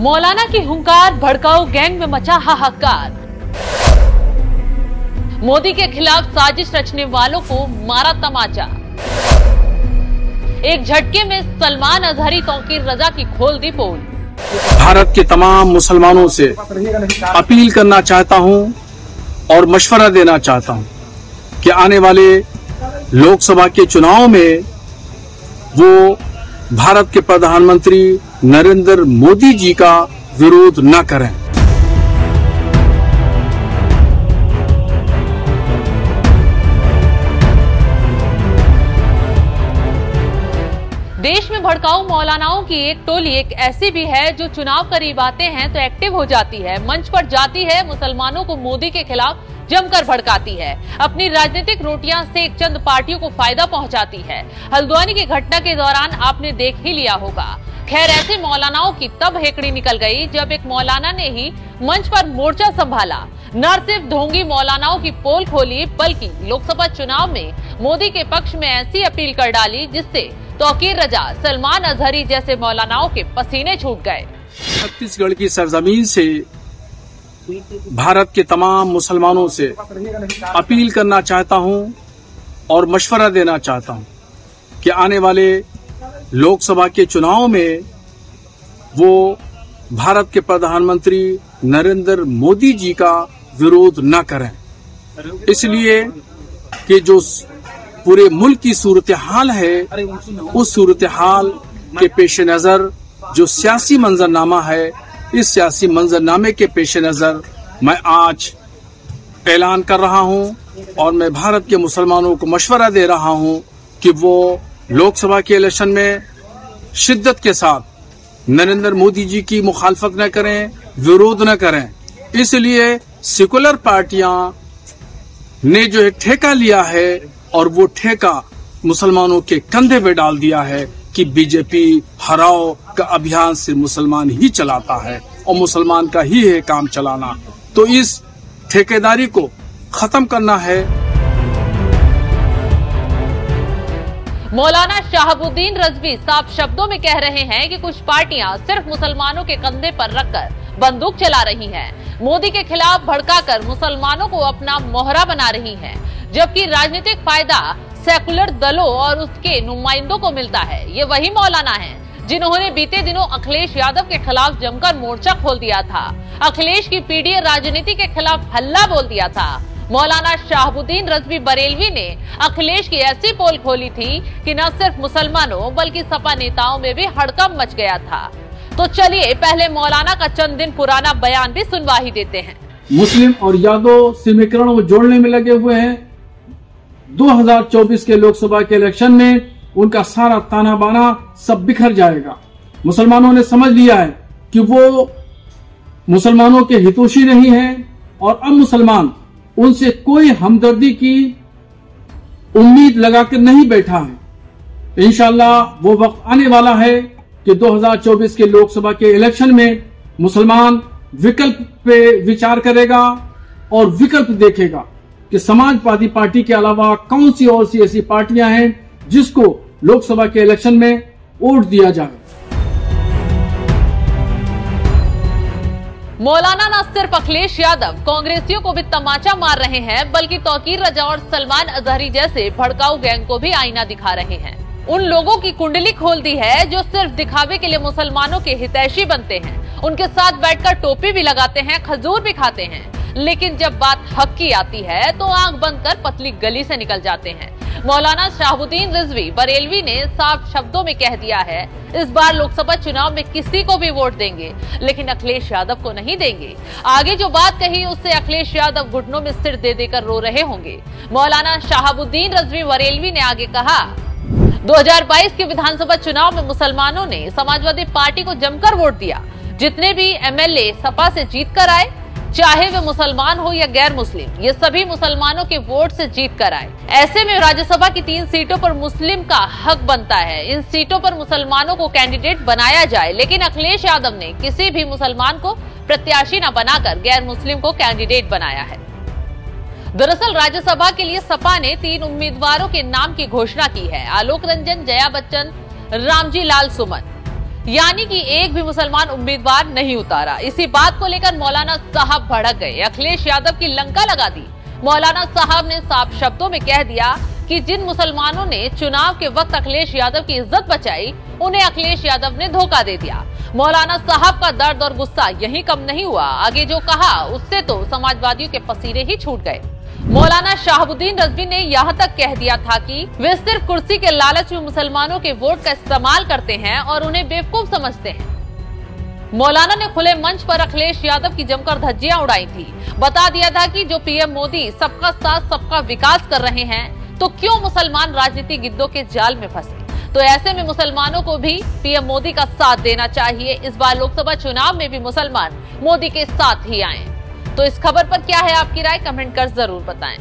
मौलाना की हुंकार, भड़काऊ गैंग में मचा हाहाकार। मोदी के खिलाफ साजिश रचने वालों को मारा तमाचा। एक झटके में सलमान अजहरी तौकीर रजा की खोल दी पोल। भारत के तमाम मुसलमानों से अपील करना चाहता हूं और मशवरा देना चाहता हूं कि आने वाले लोकसभा के चुनाव में वो भारत के प्रधानमंत्री नरेंद्र मोदी जी का विरोध न करें। देश में भड़काऊ मौलानाओं की एक टोली एक ऐसी भी है जो चुनाव करीब आते हैं तो एक्टिव हो जाती है, मंच पर जाती है, मुसलमानों को मोदी के खिलाफ जमकर भड़काती है, अपनी राजनीतिक रोटियां से एक चंद पार्टियों को फायदा पहुंचाती है। हल्द्वानी की घटना के दौरान आपने देख ही लिया होगा। खैर, ऐसे मौलानाओं की तब हेकड़ी निकल गई जब एक मौलाना ने ही मंच पर मोर्चा संभाला। न सिर्फ ढोंगी मौलानाओं की पोल खोली बल्कि लोकसभा चुनाव में मोदी के पक्ष में ऐसी अपील कर डाली जिससे तौकीर रजा, सलमान अजहरी जैसे मौलानाओं के पसीने छूट गए। छत्तीसगढ़ की सरजमीन से भारत के तमाम मुसलमानों से अपील करना चाहता हूं और मशवरा देना चाहता हूं कि आने वाले लोकसभा के चुनाव में वो भारत के प्रधानमंत्री नरेंद्र मोदी जी का विरोध न करें, इसलिए कि जो पूरे मुल्क की सूरत हाल है उस सूरत हाल के पेश नजर जो सियासी मंजरनामा है, इस सियासी मंजरनामे के पेश नजर मैं आज ऐलान कर रहा हूं और मैं भारत के मुसलमानों को मशवरा दे रहा हूं कि वो लोकसभा के इलेक्शन में शिद्दत के साथ नरेंद्र मोदी जी की मुखालफत न करें, विरोध न करें। इसलिए सेकुलर पार्टियां ने जो है ठेका लिया है और वो ठेका मुसलमानों के कंधे पे डाल दिया है कि बीजेपी हराओ का अभियान सिर्फ मुसलमान ही चलाता है और मुसलमान का ही है काम चलाना। तो इस ठेकेदारी को खत्म करना है। मौलाना शहाबुद्दीन रजवी साफ शब्दों में कह रहे हैं कि कुछ पार्टियां सिर्फ मुसलमानों के कंधे पर रखकर बंदूक चला रही हैं, मोदी के खिलाफ भड़काकर मुसलमानों को अपना मोहरा बना रही हैं, जबकि राजनीतिक फायदा सेकुलर दलों और उसके नुमाइंदों को मिलता है। ये वही मौलाना हैं जिन्होंने बीते दिनों अखिलेश यादव के खिलाफ जमकर मोर्चा खोल दिया था, अखिलेश की पीडीए राजनीति के खिलाफ हल्ला बोल दिया था। मौलाना शहाबुद्दीन रजवी बरेलवी ने अखिलेश की ऐसी पोल खोली थी कि न सिर्फ मुसलमानों बल्कि सपा नेताओं में भी हड़कंप मच गया था। तो चलिए पहले मौलाना का चंद दिन पुराना बयान भी सुनवा ही देते हैं। मुस्लिम और यादव समीकरण जोड़ने में लगे हुए हैं। 2024 के लोकसभा के इलेक्शन में उनका सारा ताना बाना सब बिखर जाएगा। मुसलमानों ने समझ लिया है कि वो मुसलमानों के हितैषी नहीं है और अब मुसलमान उनसे कोई हमदर्दी की उम्मीद लगाकर नहीं बैठा है। इंशाअल्लाह वो वक्त आने वाला है कि 2024 के लोकसभा के इलेक्शन में मुसलमान विकल्प पे विचार करेगा और विकल्प देखेगा कि समाजवादी पार्टी के अलावा कौन सी और सी ऐसी पार्टियां हैं जिसको लोकसभा के इलेक्शन में वोट दिया जाए। मौलाना न सिर्फ अखिलेश यादव कांग्रेसियों को भी तमाचा मार रहे हैं बल्कि तौकीर रजा और सलमान अजहरी जैसे भड़काऊ गैंग को भी आईना दिखा रहे हैं। उन लोगों की कुंडली खोल दी है जो सिर्फ दिखावे के लिए मुसलमानों के हितैषी बनते हैं, उनके साथ बैठकर टोपी भी लगाते हैं, खजूर भी खाते हैं, लेकिन जब बात हक की आती है तो आंख बंद कर पतली गली से निकल जाते हैं। मौलाना शहाबुद्दीन रिजवी बरेलवी ने साफ शब्दों में कह दिया है, इस बार लोकसभा चुनाव में किसी को भी वोट देंगे लेकिन अखिलेश यादव को नहीं देंगे। आगे जो बात कही उससे अखिलेश यादव घुटनों में सिर दे देकर रो रहे होंगे। मौलाना शहाबुद्दीन रिजवी बरेलवी ने आगे कहा, 2022 के विधानसभा चुनाव में मुसलमानों ने समाजवादी पार्टी को जमकर वोट दिया। जितने भी एमएलए सपा से जीत कर आए, चाहे वे मुसलमान हो या गैर मुस्लिम, ये सभी मुसलमानों के वोट से जीत कर आए। ऐसे में राज्यसभा की 3 सीटों पर मुस्लिम का हक बनता है, इन सीटों पर मुसलमानों को कैंडिडेट बनाया जाए, लेकिन अखिलेश यादव ने किसी भी मुसलमान को प्रत्याशी न बनाकर गैर मुस्लिम को कैंडिडेट बनाया है। दरअसल राज्यसभा के लिए सपा ने 3 उम्मीदवारों के नाम की घोषणा की है, आलोक रंजन, जया बच्चन, रामजी लाल सुमन। यानी कि एक भी मुसलमान उम्मीदवार नहीं उतारा। इसी बात को लेकर मौलाना साहब भड़क गए, अखिलेश यादव की लंका लगा दी। मौलाना साहब ने साफ शब्दों में कह दिया कि जिन मुसलमानों ने चुनाव के वक्त अखिलेश यादव की इज्जत बचाई, उन्हें अखिलेश यादव ने धोखा दे दिया। मौलाना साहब का दर्द और गुस्सा यहीं कम नहीं हुआ, आगे जो कहा उससे तो समाजवादियों के पसीने ही छूट गए। मौलाना शाहबुद्दीन रजवी ने यहाँ तक कह दिया था कि वे सिर्फ कुर्सी के लालच में मुसलमानों के वोट का इस्तेमाल करते हैं और उन्हें बेवकूफ समझते हैं। मौलाना ने खुले मंच पर अखिलेश यादव की जमकर धज्जियां उड़ाई थी। बता दिया था कि जो पीएम मोदी सबका साथ सबका विकास कर रहे हैं, तो क्यों मुसलमान राजनीति गिद्धों के जाल में फंसे। तो ऐसे में मुसलमानों को भी पीएम मोदी का साथ देना चाहिए। इस बार लोकसभा चुनाव में भी मुसलमान मोदी के साथ ही आए। तो इस खबर पर क्या है आपकी राय, कमेंट कर जरूर बताएं।